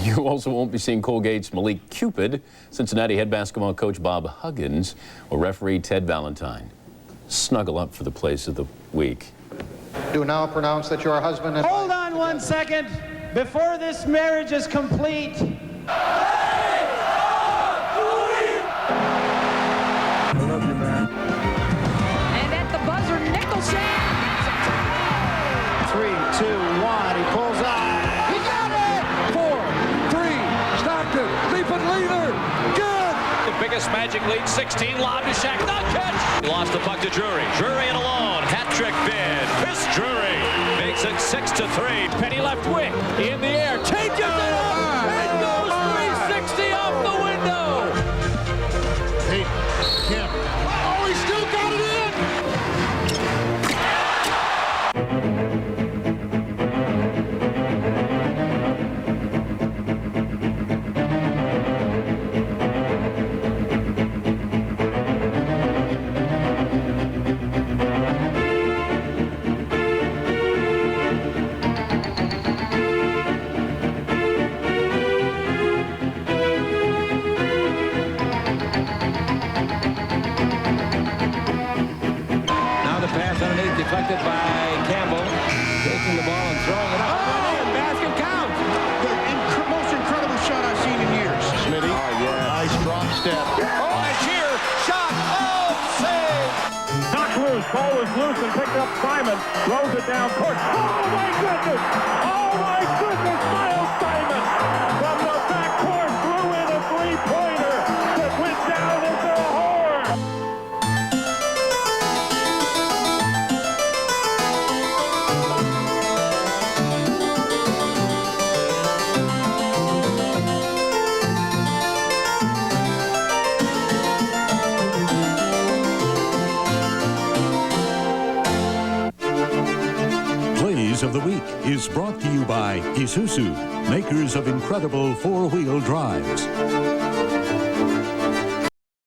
You also won't be seeing Colgate's Malik Cupid. Cincinnati head basketball coach Bob Huggins will referee Ted Valentine. Snuggle up for the place of the week. Do now pronounce that your husband and Hold on 1 second. Before this marriage is complete. I love you, man. And at the buzzer, Nicholson. 3, 2, 1. He pulls out. He got it! 4, 3, Stockton, leaping leader. Good! The biggest Magic lead, 16, lob to Shaq, not catch. He lost the puck to Drury. Drury in alone, hat trick bid. Chris Drury makes it 6-3. Penny left wing, in the air, changes it up, and goes 360 off the window. Hey, Kim. Oh, he still got it in! Pass underneath, deflected by Campbell. Taking the ball and throwing it up. Oh, and basket counts. The most incredible shot I've seen in years. Smitty. Oh, yeah. Nice drop step. Oh, and here, shot, oh, save. Knocked loose, ball was loose and picked up Simon. Throws it down court. Oh, my goodness! Oh, my goodness! Miles Simon from the backcourt threw in a three-pointer that went down into the horn. Plays of the Week is brought to you by Isuzu, makers of incredible four-wheel drives.